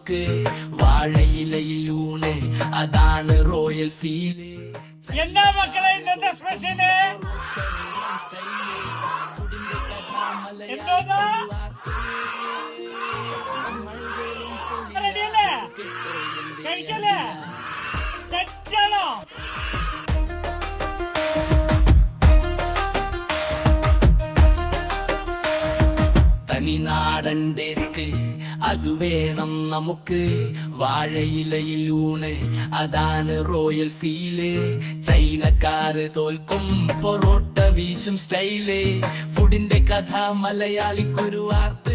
നമുക്ക് വാഴയിലയിലൂണ്, അതാണ് royal feel. എന്താ മക്കളെ ഇന്നത്തെ സ്പെഷ്യല്? എന്തോന്നാ റെഡിയല്ലേ? കഴിക്കല്ലേ? സെറ്റാണോ? തനിനാടൻ ടേസ്റ്റ് അത് വേണം നമുക്ക്, വാഴയിലയിലൂണ്, അതാണ് റോയൽ ഫീല്. ചൈനക്കാര് തോൽക്കും, പൊറോട്ട വീശും സ്റ്റൈല്. ഫുഡിന്റെ കഥ മലയാളിക്കൊരു വാർത്ത.